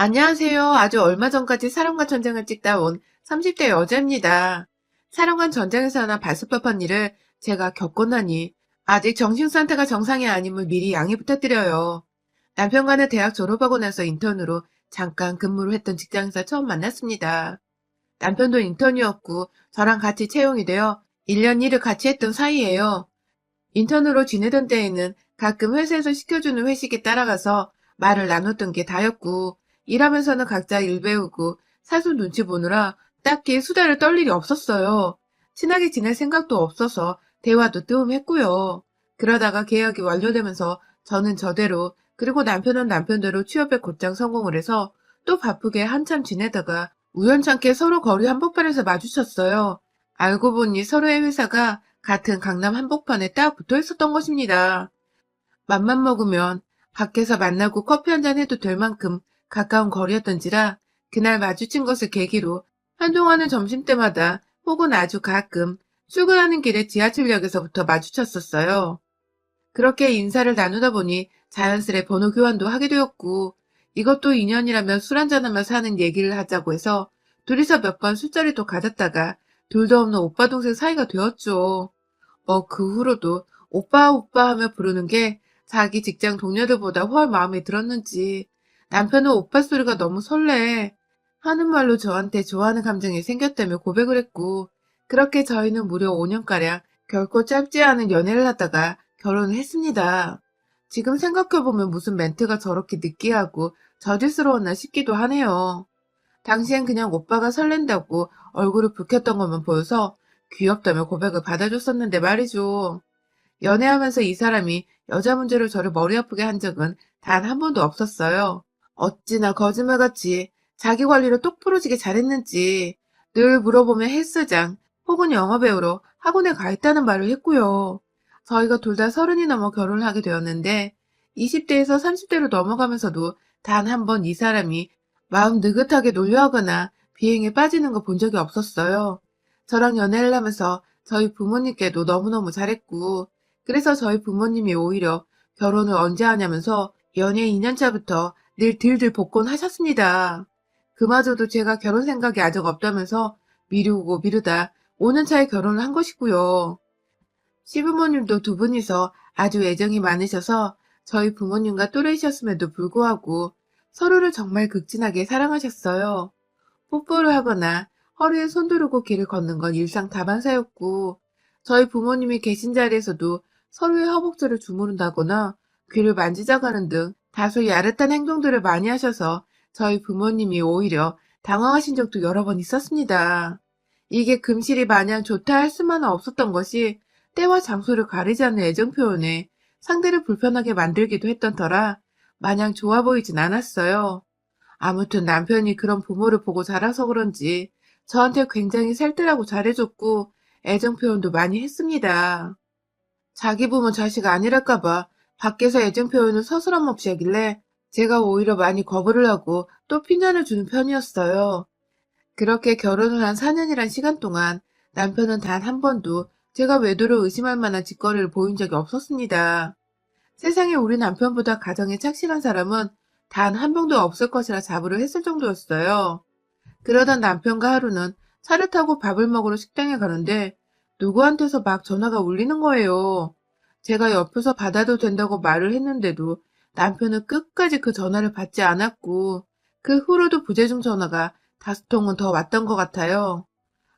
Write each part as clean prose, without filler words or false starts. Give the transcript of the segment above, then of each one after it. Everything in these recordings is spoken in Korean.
안녕하세요. 아주 얼마 전까지 사람과 전쟁을 찍다 온 30대 여자입니다. 사람과 전쟁에서나 봤을 법한 일을 제가 겪고 나니 아직 정신 상태가 정상이 아님을 미리 양해 부탁드려요. 남편과는 대학 졸업하고 나서 인턴으로 잠깐 근무를 했던 직장에서 처음 만났습니다. 남편도 인턴이었고 저랑 같이 채용이 되어 1년 일을 같이 했던 사이예요. 인턴으로 지내던 때에는 가끔 회사에서 시켜주는 회식에 따라가서 말을 나눴던 게 다였고, 일하면서는 각자 일 배우고 사수 눈치 보느라 딱히 수다를 떨 일이 없었어요. 친하게 지낼 생각도 없어서 대화도 뜸했고요. 그러다가 계약이 완료되면서 저는 저대로, 그리고 남편은 남편대로 취업에 곧장 성공을 해서 또 바쁘게 한참 지내다가 우연찮게 서로 거리 한복판에서 마주쳤어요. 알고 보니 서로의 회사가 같은 강남 한복판에 딱 붙어 있었던 것입니다. 맘만 먹으면 밖에서 만나고 커피 한잔 해도 될 만큼 가까운 거리였던지라 그날 마주친 것을 계기로 한동안은 점심때마다 혹은 아주 가끔 출근하는 길에 지하철역에서부터 마주쳤었어요. 그렇게 인사를 나누다 보니 자연스레 번호 교환도 하게 되었고, 이것도 인연이라면 술 한잔하며 사는 얘기를 하자고 해서 둘이서 몇 번 술자리도 가졌다가 둘도 없는 오빠 동생 사이가 되었죠. 그 후로도 오빠 오빠 하며 부르는 게 자기 직장 동료들보다 훨 마음에 들었는지 남편은 오빠 소리가 너무 설레 하는 말로 저한테 좋아하는 감정이 생겼다며 고백을 했고, 그렇게 저희는 무려 5년가량 결코 짧지 않은 연애를 하다가 결혼을 했습니다. 지금 생각해보면 무슨 멘트가 저렇게 느끼하고 저질스러웠나 싶기도 하네요. 당시엔 그냥 오빠가 설렌다고 얼굴을 붉혔던 것만 보여서 귀엽다며 고백을 받아줬었는데 말이죠. 연애하면서 이 사람이 여자 문제로 저를 머리 아프게 한 적은 단 한 번도 없었어요. 어찌나 거짓말같이 자기 관리를 똑 부러지게 잘했는지 늘 물어보면 헬스장 혹은 영어배우로 학원에 가 있다는 말을 했고요. 저희가 둘 다 30이 넘어 결혼을 하게 되었는데 20대에서 30대로 넘어가면서도 단 한 번 이 사람이 마음 느긋하게 놀려하거나 비행에 빠지는 거 본 적이 없었어요. 저랑 연애를 하면서 저희 부모님께도 너무너무 잘했고, 그래서 저희 부모님이 오히려 결혼을 언제 하냐면서 연애 2년차부터 늘 들들 복권하셨습니다. 그마저도 제가 결혼 생각이 아직 없다면서 미루고 미루다 5년차에 결혼을 한 것이고요. 시부모님도 두 분이서 아주 애정이 많으셔서 저희 부모님과 또래이셨음에도 불구하고 서로를 정말 극진하게 사랑하셨어요. 뽀뽀를 하거나 허리에 손 두르고 길을 걷는 건 일상 다반사였고, 저희 부모님이 계신 자리에서도 서로의 허벅지를 주무른다거나 귀를 만지작하는 등 다소 야릇한 행동들을 많이 하셔서 저희 부모님이 오히려 당황하신 적도 여러 번 있었습니다. 이게 금실이 마냥 좋다 할 수만은 없었던 것이 때와 장소를 가리지 않는 애정 표현에 상대를 불편하게 만들기도 했던 터라 마냥 좋아 보이진 않았어요. 아무튼 남편이 그런 부모를 보고 자라서 그런지 저한테 굉장히 살뜰하고 잘해줬고 애정 표현도 많이 했습니다. 자기 부모 자식 아니랄까봐 밖에서 애정 표현을 서스럼 없이 하길래 제가 오히려 많이 거부를 하고 또 핀잔을 주는 편이었어요. 그렇게 결혼을 한 4년이란 시간 동안 남편은 단 한 번도 제가 외도를 의심할 만한 짓거리를 보인 적이 없었습니다. 세상에 우리 남편보다 가정에 착실한 사람은 단 한 명도 없을 것이라 자부를 했을 정도였어요. 그러던 남편과 하루는 차를 타고 밥을 먹으러 식당에 가는데 누구한테서 막 전화가 울리는 거예요. 제가 옆에서 받아도 된다고 말을 했는데도 남편은 끝까지 그 전화를 받지 않았고, 그 후로도 부재중 전화가 5통은 더 왔던 것 같아요.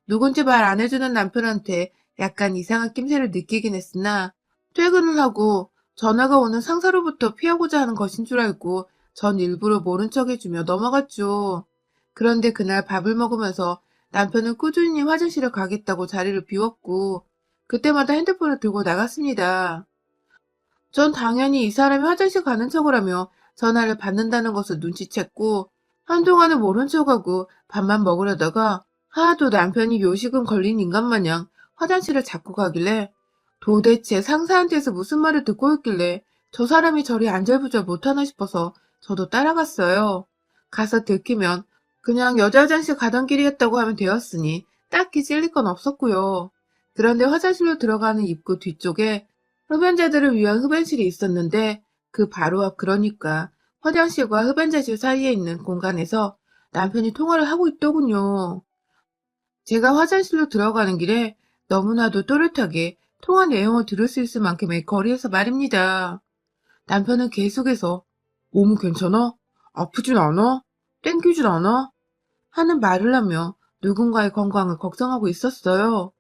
누군지 말 안 해주는 남편한테 약간 이상한 낌새를 느끼긴 했으나 퇴근을 하고 전화가 오는 상사로부터 피하고자 하는 것인 줄 알고 전 일부러 모른 척 해주며 넘어갔죠. 그런데 그날 밥을 먹으면서 남편은 꾸준히 화장실을 가겠다고 자리를 비웠고, 그때마다 핸드폰을 들고 나갔습니다. 전 당연히 이 사람이 화장실 가는 척을 하며 전화를 받는다는 것을 눈치챘고, 한동안은 모른 척하고 밥만 먹으려다가 하도 남편이 묘식은 걸린 인간 마냥 화장실을 자꾸 가길래 도대체 상사한테서 무슨 말을 듣고 있길래 저 사람이 저리 안절부절 못하나 싶어서 저도 따라갔어요. 가서 들키면 그냥 여자 화장실 가던 길이었다고 하면 되었으니 딱히 찔릴 건 없었고요. 그런데 화장실로 들어가는 입구 뒤쪽에 흡연자들을 위한 흡연실이 있었는데 그 바로 앞, 그러니까 화장실과 흡연자실 사이에 있는 공간에서 남편이 통화를 하고 있더군요. 제가 화장실로 들어가는 길에 너무나도 또렷하게 통화 내용을 들을 수 있을 만큼의 거리에서 말입니다. 남편은 계속해서 몸은 괜찮아? 아프진 않아? 땡기진 않아? 하는 말을 하며 누군가의 건강을 걱정하고 있었어요.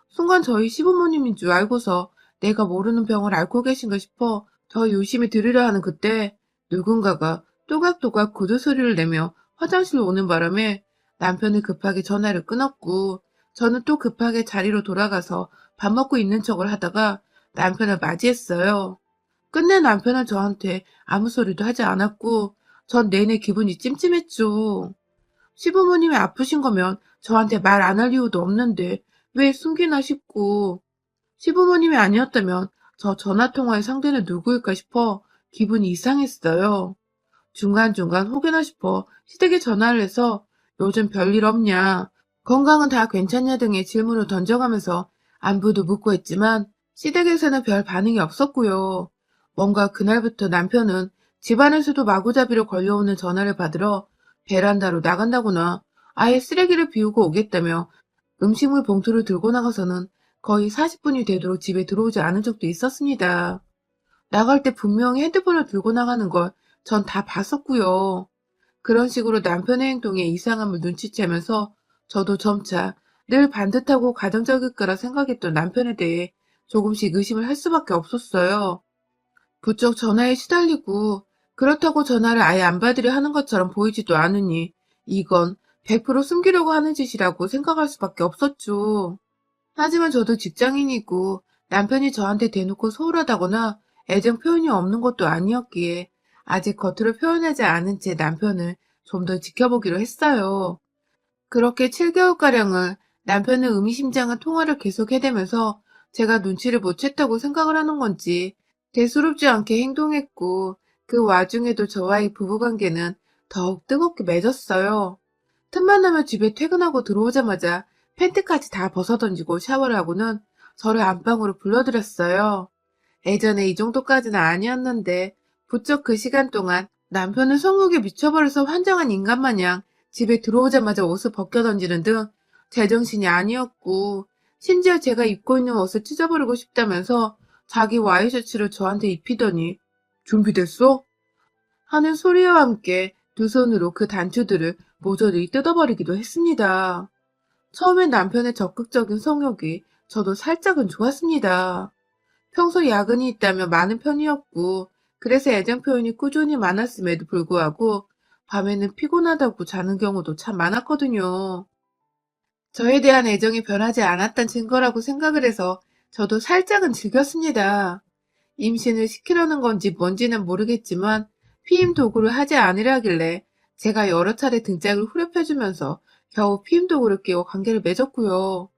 순간 저희 시부모님인 줄 알고서 내가 모르는 병을 앓고 계신가 싶어 더 유심히 들으려 하는 그때 누군가가 또각또각 구두 소리를 내며 화장실로 오는 바람에 남편이 급하게 전화를 끊었고 저는 또 급하게 자리로 돌아가서 밥 먹고 있는 척을 하다가 남편을 맞이했어요. 끝내 남편은 저한테 아무 소리도 하지 않았고 전 내내 기분이 찜찜했죠. 시부모님이 아프신 거면 저한테 말 안 할 이유도 없는데 왜 숨기나 싶고 시부모님이 아니었다면 저 전화통화의 상대는 누구일까 싶어 기분이 이상했어요. 중간중간 혹여나 싶어 시댁에 전화를 해서 요즘 별일 없냐, 건강은 다 괜찮냐 등의 질문을 던져가면서 안부도 묻고 했지만 시댁에서는 별 반응이 없었고요. 뭔가 그날부터 남편은 집안에서도 마구잡이로 걸려오는 전화를 받으러 베란다로 나간다거나 아예 쓰레기를 비우고 오겠다며 음식물 봉투를 들고 나가서는 거의 40분이 되도록 집에 들어오지 않은 적도 있었습니다. 나갈 때 분명히 핸드폰을 들고 나가는 걸 전 다 봤었고요. 그런 식으로 남편의 행동에 이상함을 눈치채면서 저도 점차 늘 반듯하고 가정적일 거라 생각했던 남편에 대해 조금씩 의심을 할 수밖에 없었어요. 부쩍 전화에 시달리고 그렇다고 전화를 아예 안 받으려 하는 것처럼 보이지도 않으니 이건 100% 숨기려고 하는 짓이라고 생각할 수밖에 없었죠. 하지만 저도 직장인이고 남편이 저한테 대놓고 소홀하다거나 애정 표현이 없는 것도 아니었기에 아직 겉으로 표현하지 않은 제 남편을 좀 더 지켜보기로 했어요. 그렇게 7개월가량을 남편의 의미심장한 통화를 계속 해대면서 제가 눈치를 못 챘다고 생각을 하는 건지 대수롭지 않게 행동했고 그 와중에도 저와의 부부관계는 더욱 뜨겁게 맺었어요. 틈만 나면 집에 퇴근하고 들어오자마자 팬티까지 다 벗어던지고 샤워를 하고는 저를 안방으로 불러들였어요. 예전에 이 정도까지는 아니었는데 부쩍 그 시간 동안 남편은 성욕에 미쳐버려서 환장한 인간 마냥 집에 들어오자마자 옷을 벗겨던지는 등 제정신이 아니었고 심지어 제가 입고 있는 옷을 찢어버리고 싶다면서 자기 와이셔츠를 저한테 입히더니 준비됐어? 하는 소리와 함께 두 손으로 그 단추들을 모조리 뜯어버리기도 했습니다. 처음엔 남편의 적극적인 성욕이 저도 살짝은 좋았습니다. 평소 야근이 있다면 많은 편이었고 그래서 애정 표현이 꾸준히 많았음에도 불구하고 밤에는 피곤하다고 자는 경우도 참 많았거든요. 저에 대한 애정이 변하지 않았던 증거라고 생각을 해서 저도 살짝은 즐겼습니다. 임신을 시키려는 건지 뭔지는 모르겠지만 피임 도구를 하지 않으려길래 제가 여러 차례 등짝을 후려펴주면서 겨우 피임 도구를 끼워 관계를 맺었고요.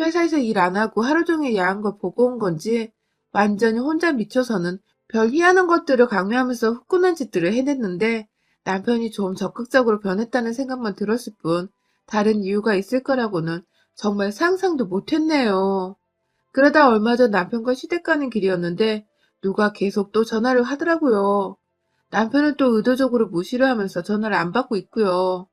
회사에서 일 안 하고 하루 종일 야한 걸 보고 온 건지 완전히 혼자 미쳐서는 별 희한한 것들을 강요하면서 후끈한 짓들을 해냈는데 남편이 좀 적극적으로 변했다는 생각만 들었을 뿐 다른 이유가 있을 거라고는 정말 상상도 못했네요. 그러다 얼마 전 남편과 시댁 가는 길이었는데 누가 계속 또 전화를 하더라고요. 남편은 또 의도적으로 무시를 하면서 전화를 안 받고 있고요.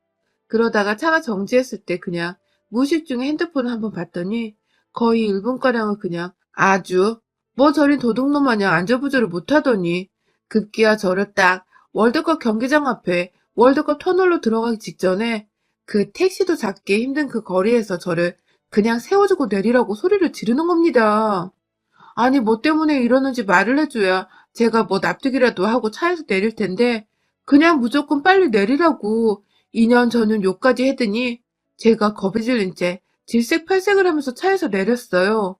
그러다가 차가 정지했을 때 그냥 무의식 중에 핸드폰을 한번 봤더니 거의 1분가량을 그냥 아주 뭐 저린 도둑놈 마냥 안절부절을 못하더니 급기야 저를 딱 월드컵 경기장 앞에 월드컵 터널로 들어가기 직전에 그 택시도 잡기 힘든 그 거리에서 저를 그냥 세워주고 내리라고 소리를 지르는 겁니다. 아니 뭐 때문에 이러는지 말을 해줘야 제가 뭐 납득이라도 하고 차에서 내릴 텐데 그냥 무조건 빨리 내리라고 2년 전은 욕까지 해더니 제가 겁이 질린 채 질색팔색을 하면서 차에서 내렸어요.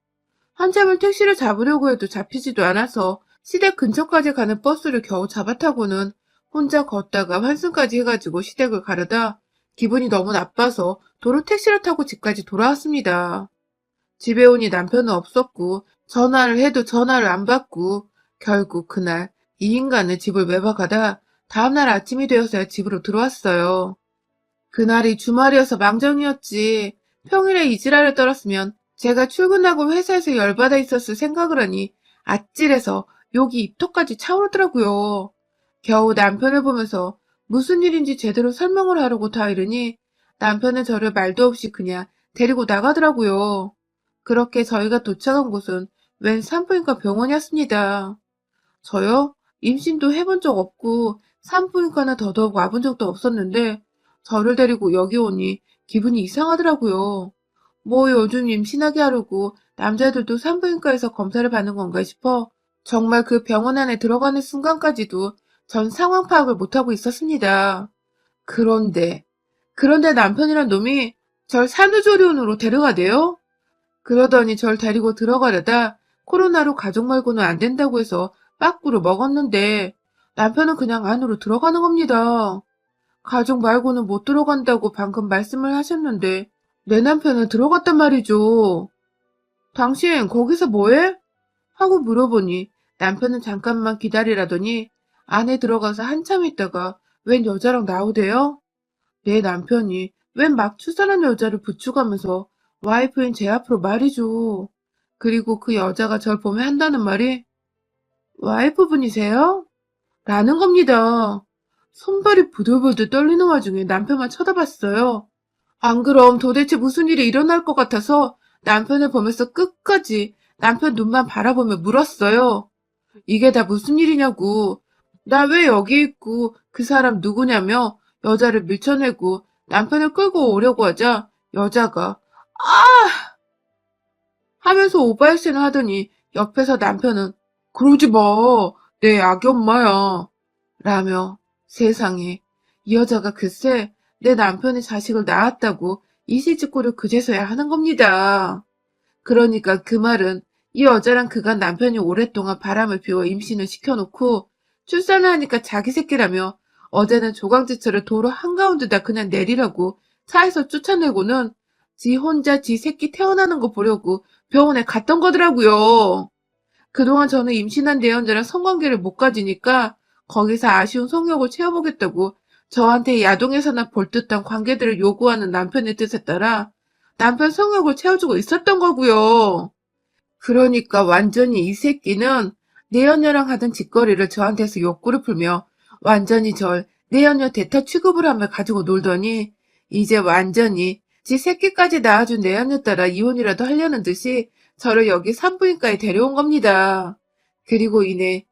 한참을 택시를 잡으려고 해도 잡히지도 않아서 시댁 근처까지 가는 버스를 겨우 잡아타고는 혼자 걷다가 환승까지 해가지고 시댁을 가려다 기분이 너무 나빠서 도로 택시를 타고 집까지 돌아왔습니다. 집에 오니 남편은 없었고 전화를 해도 전화를 안 받고 결국 그날 이 인간은 집을 외박하다 다음날 아침이 되어서야 집으로 들어왔어요. 그날이 주말이어서 망정이었지. 평일에 이지랄을 떨었으면 제가 출근하고 회사에서 열받아 있었을 생각을 하니 아찔해서 욕이 입턱까지 차오르더라고요. 겨우 남편을 보면서 무슨 일인지 제대로 설명을 하려고 다 이러니 남편은 저를 말도 없이 그냥 데리고 나가더라고요. 그렇게 저희가 도착한 곳은 웬 산부인과 병원이었습니다. 저요? 임신도 해본 적 없고 산부인과는 더더욱 와본 적도 없었는데 저를 데리고 여기 오니 기분이 이상하더라고요. 뭐 요즘 임신하게 하려고 남자들도 산부인과에서 검사를 받는 건가 싶어 정말 그 병원 안에 들어가는 순간까지도 전 상황 파악을 못하고 있었습니다. 그런데, 그런데 남편이란 놈이 절 산후조리원으로 데려가대요? 그러더니 절 데리고 들어가려다 코로나로 가족 말고는 안 된다고 해서 빠꾸를 먹었는데 남편은 그냥 안으로 들어가는 겁니다. 가족 말고는 못 들어간다고 방금 말씀을 하셨는데 내 남편은 들어갔단 말이죠. 당신 거기서 뭐해? 하고 물어보니 남편은 잠깐만 기다리라더니 안에 들어가서 한참 있다가 웬 여자랑 나오대요? 내 남편이 웬 막 출산한 여자를 부축하면서 와이프인 제 앞으로 말이죠. 그리고 그 여자가 절 보며 한다는 말이 와이프분이세요? 라는 겁니다. 손발이 부들부들 떨리는 와중에 남편만 쳐다봤어요. 안 그럼 도대체 무슨 일이 일어날 것 같아서 남편을 보면서 끝까지 남편 눈만 바라보며 물었어요. 이게 다 무슨 일이냐고. 나 왜 여기 있고 그 사람 누구냐며 여자를 밀쳐내고 남편을 끌고 오려고 하자 여자가 하면서 오바일신을 하더니 옆에서 남편은 그러지 마. 내 아기 엄마야. 라며 세상에 이 여자가 글쎄 내 남편이 자식을 낳았다고 이실직고를 그제서야 하는 겁니다. 그러니까 그 말은 이 여자랑 그간 남편이 오랫동안 바람을 피워 임신을 시켜놓고 출산을 하니까 자기 새끼라며 어제는 조강지처를 도로 한가운데다 그냥 내리라고 차에서 쫓아내고는 지 혼자 지 새끼 태어나는 거 보려고 병원에 갔던 거더라고요. 그동안 저는 임신한 내연자랑 성관계를 못 가지니까 거기서 아쉬운 성욕을 채워보겠다고 저한테 야동에서나 볼 듯한 관계들을 요구하는 남편의 뜻에 따라 남편 성욕을 채워주고 있었던 거고요. 그러니까 완전히 이 새끼는 내연녀랑 하던 짓거리를 저한테서 욕구를 풀며 완전히 절 내연녀 대타 취급을 하며 가지고 놀더니 이제 완전히 지 새끼까지 낳아준 내연녀 따라 이혼이라도 하려는 듯이 저를 여기 산부인과에 데려온 겁니다. 그리고 이내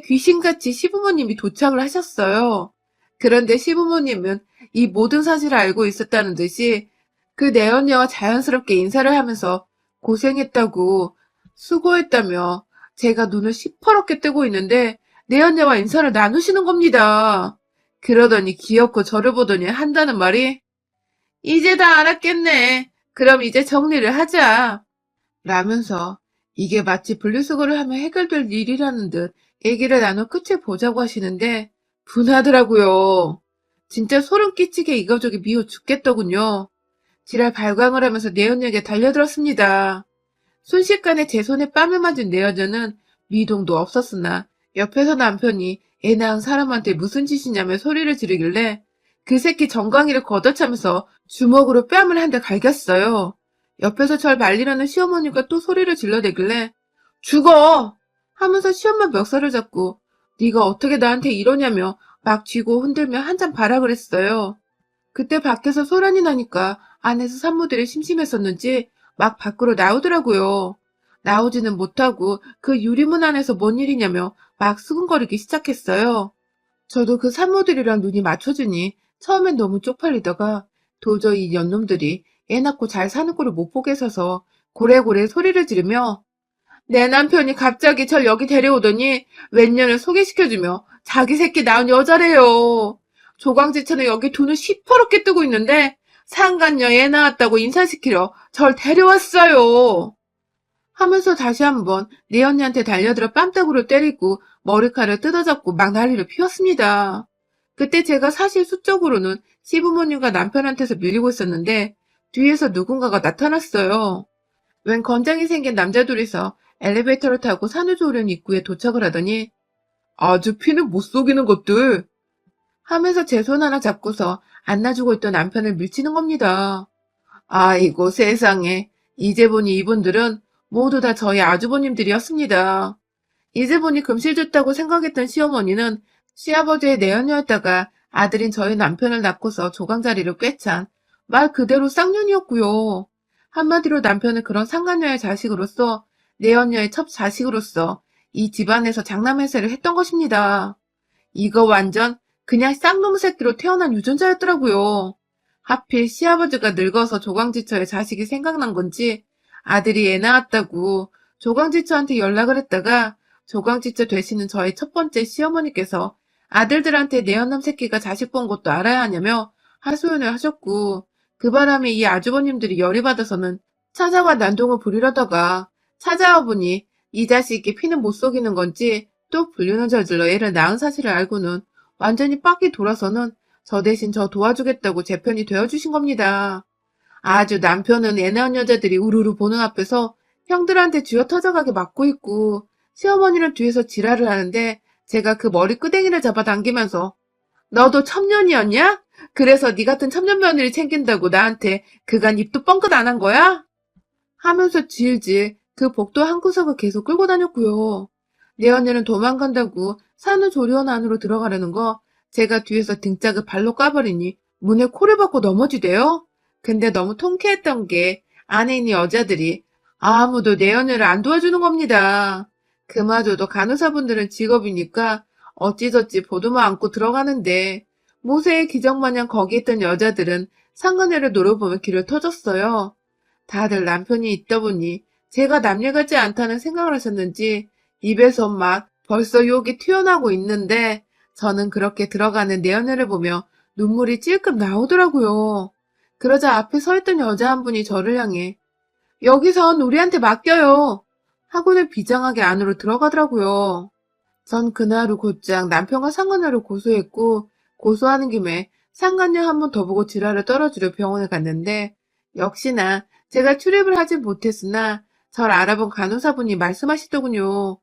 귀신같이 시부모님이 도착을 하셨어요. 그런데 시부모님은 이 모든 사실을 알고 있었다는 듯이 그 내연녀와 자연스럽게 인사를 하면서 고생했다고 수고했다며 제가 눈을 시퍼렇게 뜨고 있는데 내연녀와 인사를 나누시는 겁니다. 그러더니 귀엽고 저를 보더니 한다는 말이 이제 다 알았겠네. 그럼 이제 정리를 하자. 라면서 이게 마치 분리수거를 하면 해결될 일이라는 듯 얘기를 나눠 끝을 보자고 하시는데 분하더라고요. 진짜 소름 끼치게 이 가족이 미워 죽겠더군요. 지랄 발광을 하면서 내연녀에게 달려들었습니다. 순식간에 제 손에 뺨을 맞은 내 여자는 미동도 없었으나 옆에서 남편이 애 낳은 사람한테 무슨 짓이냐며 소리를 지르길래 그 새끼 정강이를 걷어차면서 주먹으로 뺨을 한 대 갈겼어요. 옆에서 절 말리려는 시어머니가 또 소리를 질러대길래 죽어! 하면서 시엄마 멱살을 잡고 네가 어떻게 나한테 이러냐며 막 쥐고 흔들며 한참 발악을 했어요. 그때 밖에서 소란이 나니까 안에서 산모들이 심심했었는지 막 밖으로 나오더라고요. 나오지는 못하고 그 유리문 안에서 뭔 일이냐며 막 수근거리기 시작했어요. 저도 그 산모들이랑 눈이 맞춰지니 처음엔 너무 쪽팔리다가 도저히 이 년놈들이 애 낳고 잘 사는 꼴을 못 보겠어서 고래고래 소리를 지르며 내 남편이 갑자기 절 여기 데려오더니 웬년을 소개시켜주며 자기 새끼 낳은 여자래요. 조광지처는 여기 눈을 시퍼렇게 뜨고 있는데 상간녀 애 낳았다고 인사시키려 절 데려왔어요. 하면서 다시 한번 내 언니한테 달려들어 뺨따구를 때리고 머리카락을 뜯어잡고 막 난리를 피웠습니다. 그때 제가 사실 수적으로는 시부모님과 남편한테서 밀리고 있었는데 뒤에서 누군가가 나타났어요. 웬 건장이 생긴 남자 둘이서 엘리베이터를 타고 산후조리원 입구에 도착을 하더니 아주 피는 못 속이는 것들 하면서 제 손 하나 잡고서 안 놔주고 있던 남편을 밀치는 겁니다. 아이고 세상에 이제 보니 이분들은 모두 다 저희 아주버님들이었습니다. 이제 보니 금실 줬다고 생각했던 시어머니는 시아버지의 내연녀였다가 아들인 저희 남편을 낳고서 조강자리를 꿰찬 말 그대로 쌍년이었고요. 한마디로 남편은 그런 상간녀의 자식으로서 내연녀의 첫 자식으로서 이 집안에서 장남회세를 했던 것입니다. 이거 완전 그냥 쌍놈 새끼로 태어난 유전자였더라고요. 하필 시아버지가 늙어서 조광지처의 자식이 생각난 건지 아들이 애 낳았다고 조광지처한테 연락을 했다가 조광지처 되시는 저의 첫 번째 시어머니께서 아들들한테 내연남 새끼가 자식 본 것도 알아야 하냐며 하소연을 하셨고 그 바람에 이 아주버님들이 열이 받아서는 찾아와 난동을 부리려다가 찾아와 보니 이 자식이 피는 못 속이는 건지 또 불륜을 저질러 애를 낳은 사실을 알고는 완전히 빡이 돌아서는 저 대신 저 도와주겠다고 제 편이 되어주신 겁니다. 아주 남편은 애 낳은 여자들이 우르르 보는 앞에서 형들한테 쥐어 터져가게 맞고 있고 시어머니는 뒤에서 지랄을 하는데 제가 그 머리 끄댕이를 잡아당기면서 너도 첩년이었냐? 그래서 네 같은 첩년 며느리 챙긴다고 나한테 그간 입도 뻥끗 안 한 거야? 하면서 질질 그 복도 한 구석을 계속 끌고 다녔고요. 내 언니는 도망간다고 산후조리원 안으로 들어가려는 거 제가 뒤에서 등짝을 발로 까버리니 문에 코를 박고 넘어지대요. 근데 너무 통쾌했던 게 안에 있는 여자들이 아무도 내 언니를 안 도와주는 겁니다. 그마저도 간호사분들은 직업이니까 어찌저찌 보도만 안고 들어가는데 모세의 기적마냥 거기 있던 여자들은 상간녀를 노려보며 길을 터졌어요. 다들 남편이 있다 보니 제가 남일 같지 않다는 생각을 하셨는지 입에서 막 벌써 욕이 튀어나오고 있는데 저는 그렇게 들어가는 내 연애를 보며 눈물이 찔끔 나오더라고요. 그러자 앞에 서 있던 여자 한 분이 저를 향해 여기선 우리한테 맡겨요 하고는 비장하게 안으로 들어가더라고요. 전 그날 곧장 남편과 상간녀를 고소했고 고소하는 김에 상간녀 한 번 더 보고 지랄을 떨어주려 병원에 갔는데 역시나 제가 출입을 하진 못했으나 절 알아본 간호사분이 말씀하시더군요.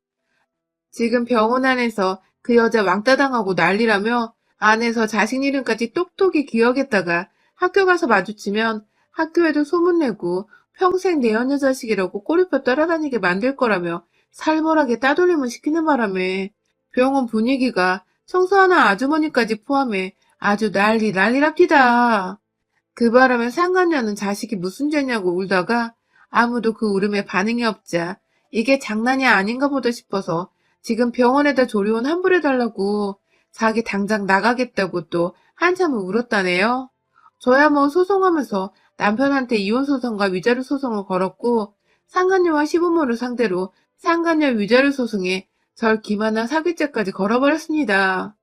지금 병원 안에서 그 여자 왕따 당하고 난리라며 안에서 자식 이름까지 똑똑히 기억했다가 학교 가서 마주치면 학교에도 소문내고 평생 내연녀 자식이라고 꼬리표 따라다니게 만들 거라며 살벌하게 따돌림을 시키는 바람에 병원 분위기가 청소하는 아주머니까지 포함해 아주 난리랍디다. 그 바람에 상간녀는 자식이 무슨 죄냐고 울다가 아무도 그 울음에 반응이 없자 이게 장난이 아닌가 보다 싶어서 지금 병원에다 조리원 환불해달라고 자기 당장 나가겠다고 또 한참을 울었다네요. 저야 뭐 소송하면서 남편한테 이혼소송과 위자료 소송을 걸었고 상간녀와 시부모를 상대로 상간녀 위자료 소송에 절 기만한 사기죄까지 걸어버렸습니다.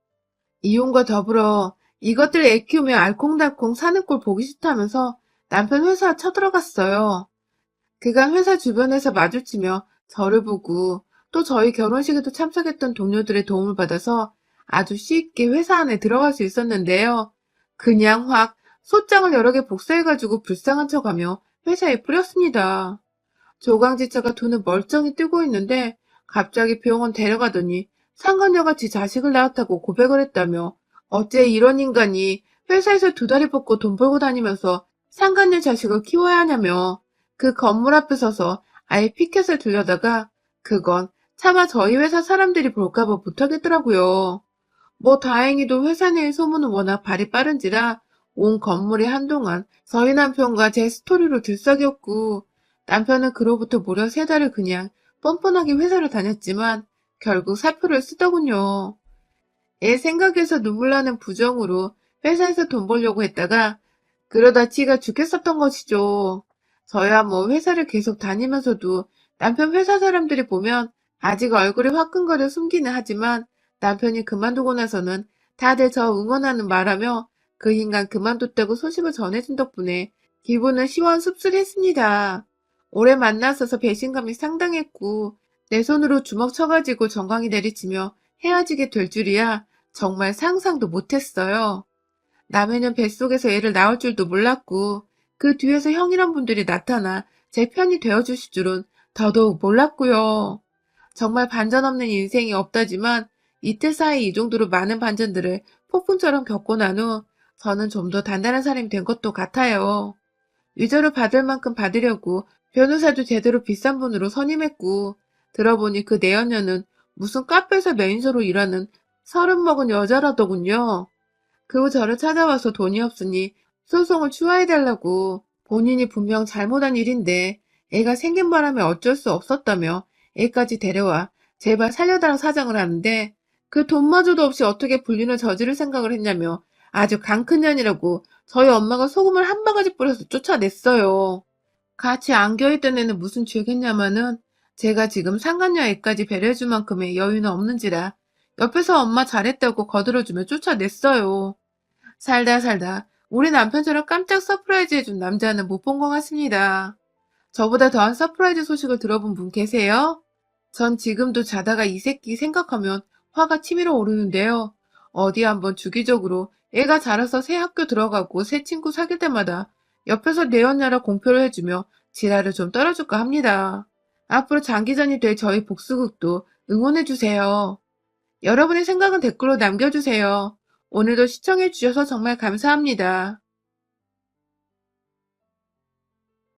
이혼과 더불어 이것들 애 키우며 알콩달콩 사는 꼴 보기 싫다면서 남편 회사 쳐들어갔어요. 그간 회사 주변에서 마주치며 저를 보고 또 저희 결혼식에도 참석했던 동료들의 도움을 받아서 아주 쉽게 회사 안에 들어갈 수 있었는데요. 그냥 확 소장을 여러 개 복사해가지고 불쌍한 척하며 회사에 뿌렸습니다. 조강지처가 돈을 멀쩡히 뜨고 있는데 갑자기 병원 데려가더니 상간녀가 지 자식을 낳았다고 고백을 했다며 어째 이런 인간이 회사에서 두 다리 뻗고 돈 벌고 다니면서 상간녀 자식을 키워야 하냐며 그 건물 앞에 서서 아예 피켓을 들려다가 그건 차마 저희 회사 사람들이 볼까봐 못하겠더라고요. 뭐 다행히도 회사 내의 소문은 워낙 발이 빠른지라 온 건물이 한동안 저희 남편과 제 스토리로 들썩였고 남편은 그로부터 무려 3달을 그냥 뻔뻔하게 회사를 다녔지만 결국 사표를 쓰더군요. 애 생각해서 눈물 나는 부정으로 회사에서 돈 벌려고 했다가 그러다 지가 죽겠었던 것이죠. 저야 뭐 회사를 계속 다니면서도 남편 회사 사람들이 보면 아직 얼굴이 화끈거려 숨기는 하지만 남편이 그만두고 나서는 다들 저 응원하는 말하며 그 인간 그만뒀다고 소식을 전해준 덕분에 기분은 시원씁쓸했습니다. 오래 만났어서 배신감이 상당했고 내 손으로 주먹 쳐가지고 정강이 내리치며 헤어지게 될 줄이야 정말 상상도 못했어요. 남해는 뱃속에서 애를 낳을 줄도 몰랐고 그 뒤에서 형이란 분들이 나타나 제 편이 되어주실 줄은 더더욱 몰랐고요. 정말 반전 없는 인생이 없다지만 이틀 사이 이 정도로 많은 반전들을 폭풍처럼 겪고 난 후 저는 좀 더 단단한 사람이 된 것도 같아요. 위자료 받을 만큼 받으려고 변호사도 제대로 비싼 분으로 선임했고 들어보니 그 내연녀는 무슨 카페에서 매니저로 일하는 서른 먹은 여자라더군요. 그 후 저를 찾아와서 돈이 없으니 소송을 추하해달라고. 본인이 분명 잘못한 일인데 애가 생긴 바람에 어쩔 수 없었다며 애까지 데려와 제발 살려달라 사정을 하는데 그 돈마저도 없이 어떻게 불륜을 저지를 생각을 했냐며 아주 강큰년이라고 저희 엄마가 소금을 한 바가지 뿌려서 쫓아냈어요. 같이 안겨있던 애는 무슨 죄겠냐마는 제가 지금 상간녀 애까지 배려해줄 만큼의 여유는 없는지라 옆에서 엄마 잘했다고 거들어주며 쫓아냈어요. 살다 살다 우리 남편처럼 깜짝 서프라이즈 해준 남자는 못 본 것 같습니다. 저보다 더한 서프라이즈 소식을 들어본 분 계세요? 전 지금도 자다가 이 새끼 생각하면 화가 치밀어 오르는데요. 어디 한번 주기적으로 애가 자라서 새 학교 들어가고 새 친구 사귈 때마다 옆에서 내 언냐라 공표를 해주며 지랄을 좀 떨어줄까 합니다. 앞으로 장기전이 될 저희 복수극도 응원해주세요. 여러분의 생각은 댓글로 남겨주세요. 오늘도 시청해주셔서 정말 감사합니다.